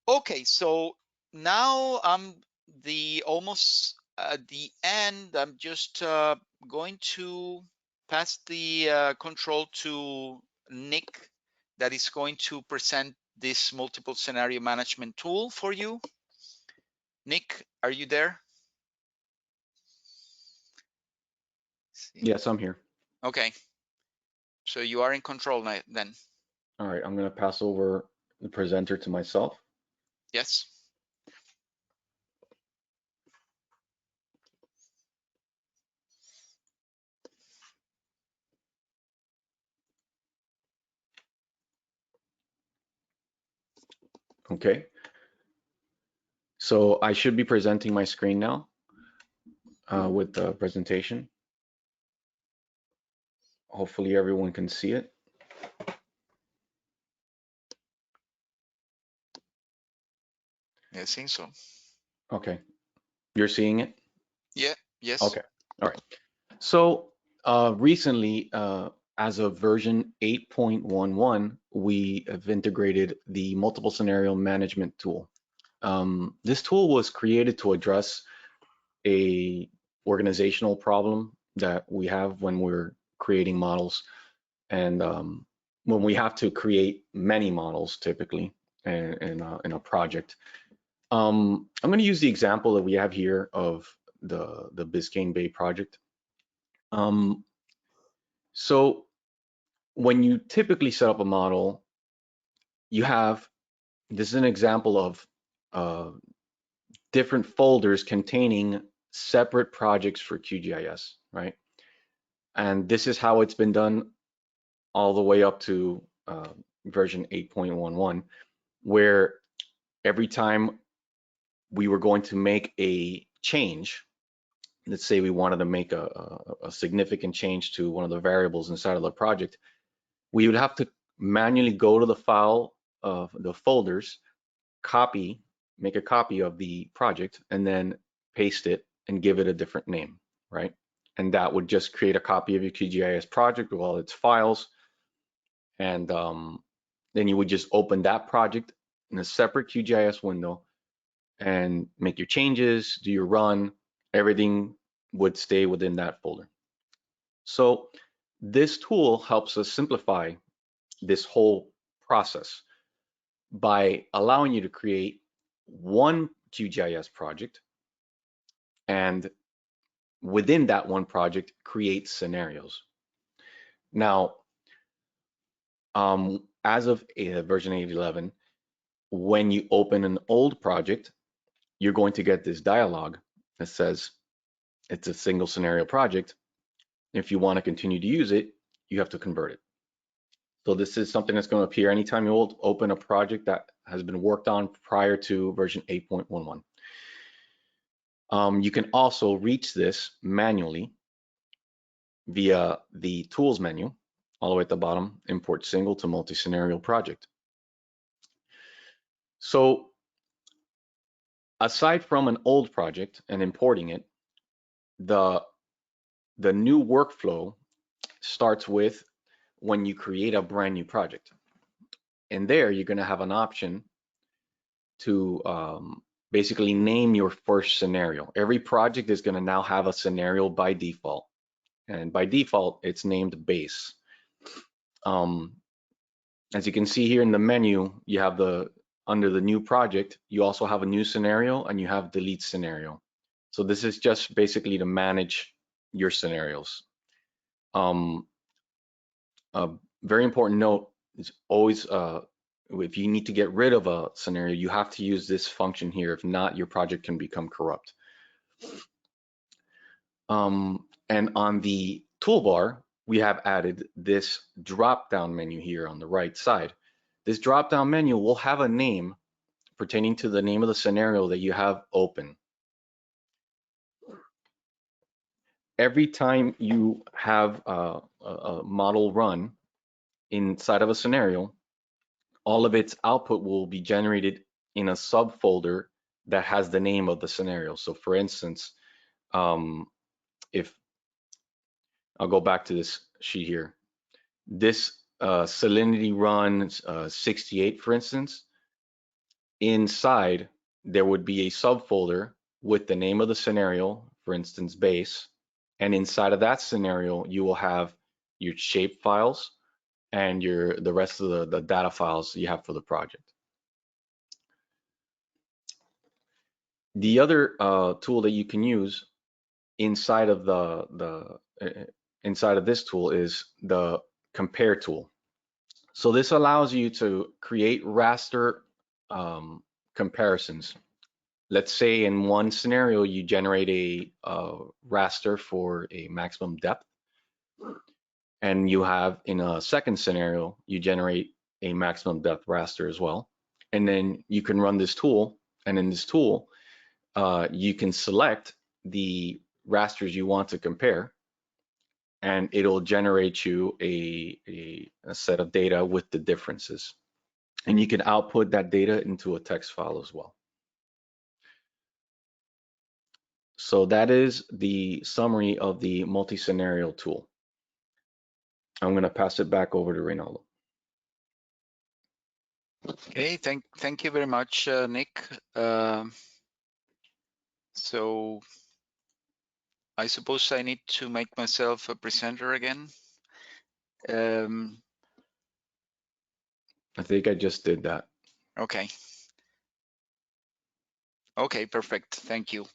Okay, so now I'm almost at the end. I'm just going to pass the control to Nick, that is going to present this multiple scenario management tool for you. Nick, are you there? Yes, I'm here. Okay, so you are in control now, then. All right, I'm going to pass over the presenter to myself. Yes. Okay. So I should be presenting my screen now with the presentation. Hopefully everyone can see it. I think so. Okay. You're seeing it? Yeah. Yes. Okay. All right. So recently, as of version 8.11, we have integrated the multiple scenario management tool. This tool was created to address a organizational problem that we have when we're creating models, and when we have to create many models typically in a project. I'm going to use the example that we have here of the Biscayne Bay project. So when you typically set up a model, you have, this is an example of different folders containing separate projects for QGIS, right? And this is how it's been done all the way up to version 8.11, where every time we were going to make a change, let's say we wanted to make a significant change to one of the variables inside of the project, we would have to manually go to the file of the folders, make a copy of the project, and then paste it and give it a different name, right? And that would just create a copy of your QGIS project with all its files. And then you would just open that project in a separate QGIS window and make your changes, do your run, everything would stay within that folder. So this tool helps us simplify this whole process by allowing you to create one QGIS project, and within that one project, create scenarios. Now, as of version 8.11, when you open an old project, you're going to get this dialog that says it's a single scenario project. If you want to continue to use it, you have to convert it. So this is something that's going to appear anytime you open a project that has been worked on prior to version 8.11. You can also reach this manually via the tools menu, all the way at the bottom, import single to multi-scenario project. So aside from an old project and importing it, the new workflow starts with when you create a brand new project. And there you're going to have an option to basically name your first scenario. Every project is going to now have a scenario by default. And by default, it's named base. As you can see here in the menu, you have under the new project, you also have a new scenario and you have delete scenario. So this is just basically to manage your scenarios. A very important note is always if you need to get rid of a scenario, you have to use this function here. If not, your project can become corrupt. And on the toolbar, we have added this drop-down menu here on the right side. This drop-down menu will have a name pertaining to the name of the scenario that you have open. Every time you have a model run inside of a scenario, all of its output will be generated in a subfolder that has the name of the scenario. So for instance, if I'll go back to this sheet here, this salinity run 68, for instance, inside there would be a subfolder with the name of the scenario, for instance, base, and inside of that scenario, you will have your shape files and the rest of the data files you have for the project. The other tool that you can use inside of inside of this tool is the compare tool. So this allows you to create raster comparisons. Let's say in one scenario you generate a raster for a maximum depth, and you have in a second scenario you generate a maximum depth raster as well. And then you can run this tool, and in this tool you can select the rasters you want to compare, and it'll generate you a set of data with the differences. And you can output that data into a text file as well. So that is the summary of the multi-scenario tool. I'm going to pass it back over to Reynaldo. Okay, thank you very much, Nick. So I suppose I need to make myself a presenter again. I think I just did that. Okay. Okay, perfect. Thank you.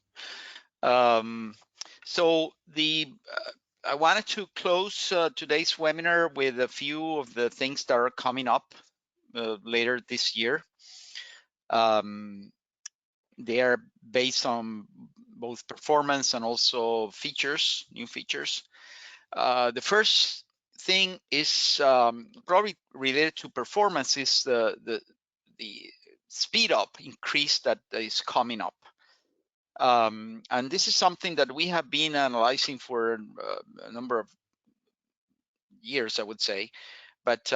So I wanted to close today's webinar with a few of the things that are coming up later this year. They are based on both performance and also features, new features. The first thing is probably related to performance, is the speed up increase that is coming up. And this is something that we have been analyzing for a number of years, I would say. But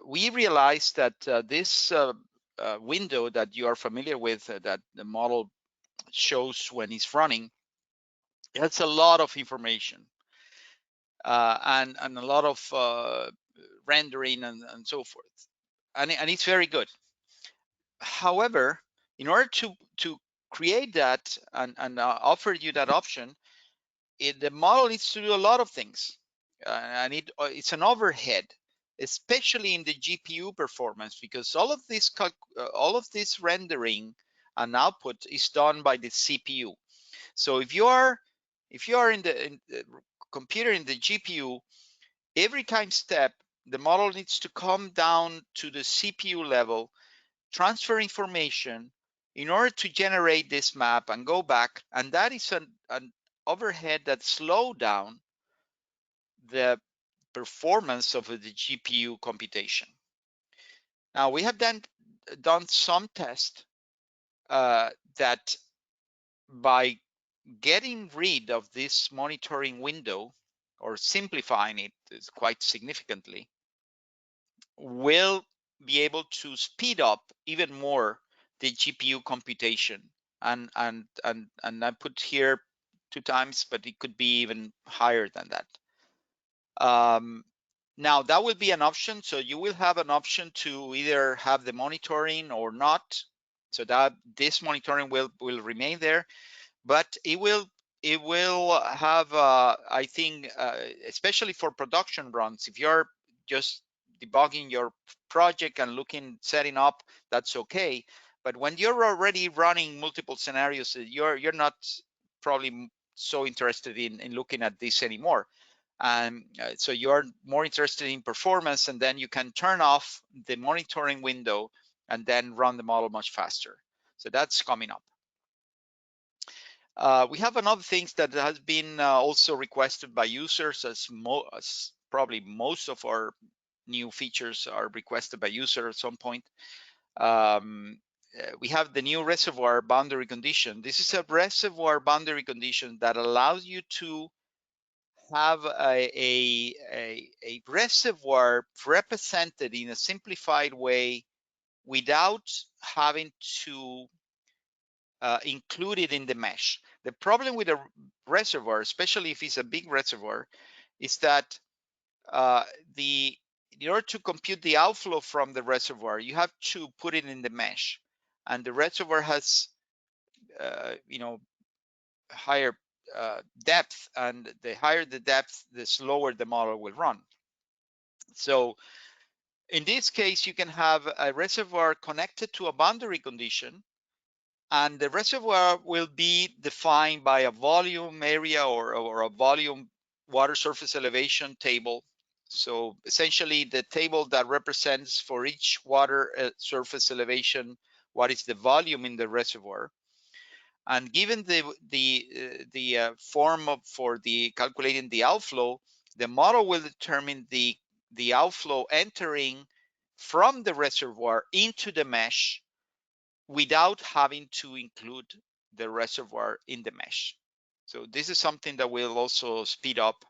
we realized that this window that you are familiar with, that the model shows when it's running, that's a lot of information and a lot of rendering and so forth. And it's very good. However, in order to create that and offer you that option, the model needs to do a lot of things, and it's an overhead, especially in the GPU performance, because all of this rendering and output is done by the CPU. So if you are in the computer in the GPU, every time step the model needs to come down to the CPU level, transfer information in order to generate this map and go back, and that is an overhead that slow down the performance of the GPU computation. Now we have done some tests that by getting rid of this monitoring window or simplifying it quite significantly, will be able to speed up even more the GPU computation. And I put here 2 times, but it could be even higher than that. Now that will be an option. So you will have an option to either have the monitoring or not. So that this monitoring will remain there, but it will have I think especially for production runs, if you're just debugging your project and setting up, that's okay. But when you're already running multiple scenarios, you're not probably so interested in looking at this anymore. And so you're more interested in performance, and then you can turn off the monitoring window and then run the model much faster. So that's coming up. We have another thing that has been also requested by users, as probably most of our new features are requested by user at some point. We have the new reservoir boundary condition. This is a reservoir boundary condition that allows you to have a reservoir represented in a simplified way without having to include it in the mesh. The problem with a reservoir, especially if it's a big reservoir, is that in order to compute the outflow from the reservoir, you have to put it in the mesh, and the reservoir has higher depth, and the higher the depth, the slower the model will run. So in this case, you can have a reservoir connected to a boundary condition, and the reservoir will be defined by a volume area or a volume water surface elevation table. So essentially the table that represents for each water surface elevation what is the volume in the reservoir. And given the form for the calculating the outflow, the model will determine the outflow entering from the reservoir into the mesh without having to include the reservoir in the mesh. So this is something that will also speed up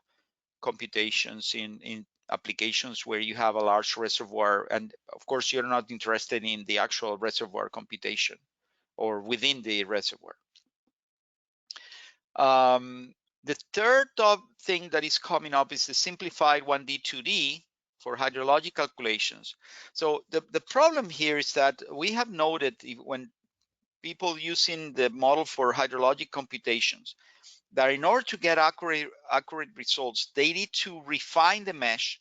computations in applications where you have a large reservoir, and of course you're not interested in the actual reservoir computation or within the reservoir. The third thing that is coming up is the simplified 1D, 2D for hydrologic calculations. So the problem here is that we have noted when people using the model for hydrologic computations, that in order to get accurate results, they need to refine the mesh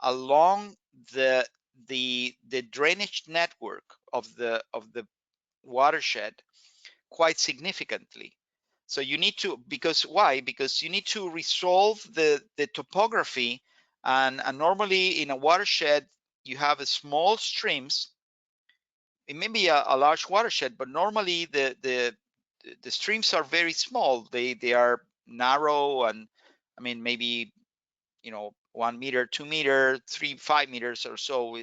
along the drainage network of the watershed quite significantly. So you need to, because why? Because you need to resolve the topography, and normally in a watershed you have a small streams. It may be a large watershed, but normally the streams are very small. They are narrow, and I mean maybe 1 meter, 2 meter, 5 meters or so.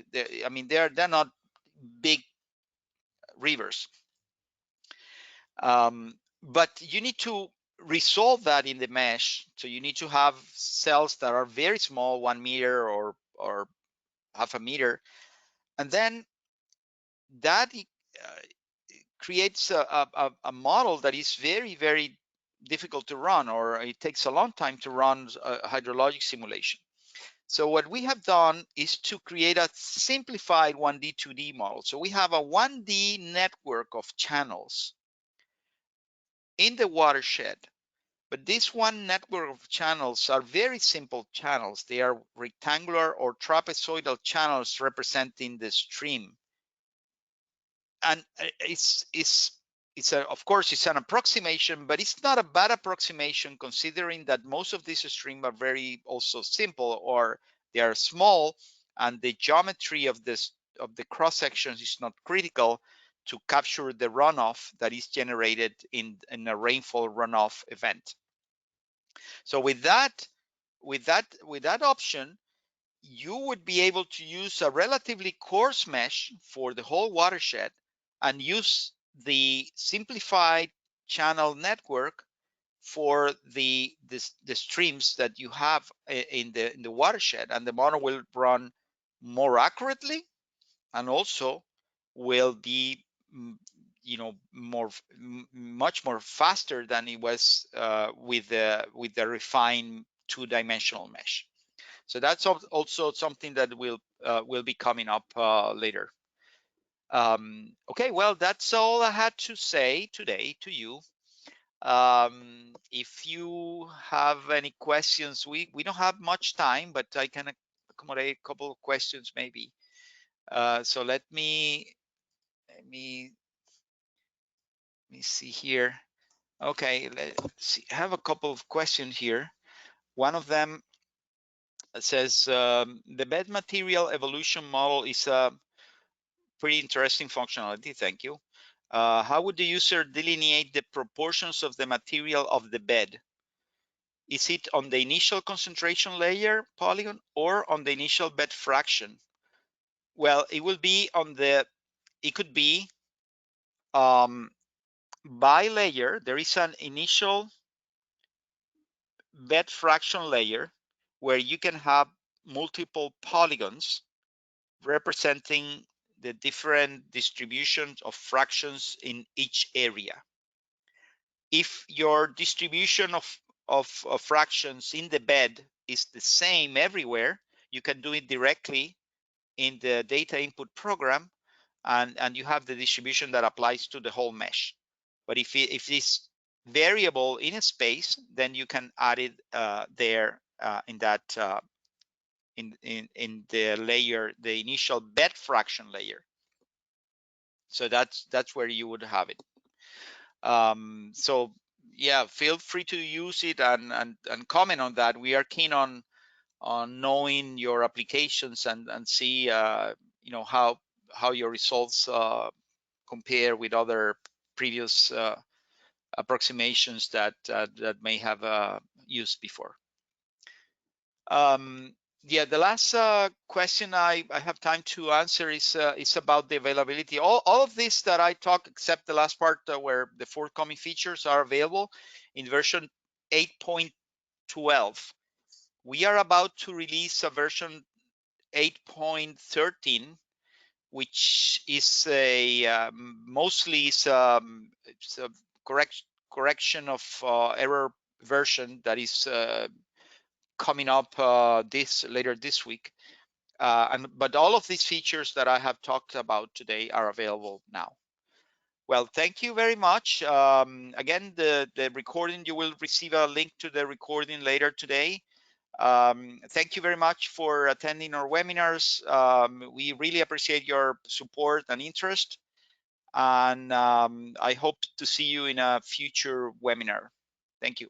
I mean they're not big rivers, but you need to resolve that in the mesh. So you need to have cells that are very small, 1 meter or half a meter, and then that creates a model that is very, very difficult to run, or it takes a long time to run a hydrologic simulation. So what we have done is to create a simplified 1D, 2D model. So we have a 1D network of channels in the watershed, but this one network of channels are very simple channels. They are rectangular or trapezoidal channels representing the stream. And of course it's an approximation, but it's not a bad approximation considering that most of these streams are very also simple, or they are small, and the geometry of the cross sections is not critical to capture the runoff that is generated in a rainfall runoff event. So with that option, you would be able to use a relatively coarse mesh for the whole watershed and use the simplified channel network for the streams that you have in the watershed, and the model will run more accurately and also will be much more faster than it was with the refined two-dimensional mesh. So that's also something that will be coming up later. Okay, well, that's all I had to say today to you. If you have any questions, we don't have much time, but I can accommodate a couple of questions maybe. So let me see here. Okay, let's see. I have a couple of questions here. One of them It says the bed material evolution model is a pretty interesting functionality. Thank you. How would the user delineate the proportions of the material of the bed? Is it on the initial concentration layer polygon or on the initial bed fraction? Well, it will be on the, it could be by layer. There is an initial bed fraction layer where you can have multiple polygons representing the different distributions of fractions in each area. If your distribution of fractions in the bed is the same everywhere, you can do it directly in the data input program, and you have the distribution that applies to the whole mesh. But if it's variable in a space, then you can add it there in that in the layer, the initial bed fraction layer. So that's where you would have it. So yeah, feel free to use it and comment on that. We are keen on knowing your applications and see you know how your results compare with other previous approximations that that may have used before. Yeah, the last question I have time to answer is about the availability. All of this that I talk, except the last part where the forthcoming features are available in version 8.12. We are about to release a version 8.13, which is a mostly it's a correction of error version that is coming up later this week. But all of these features that I have talked about today are available now. Well, thank you very much. Again, the recording, you will receive a link to the recording later today. Thank you very much for attending our webinars. We really appreciate your support and interest. And I hope to see you in a future webinar. Thank you.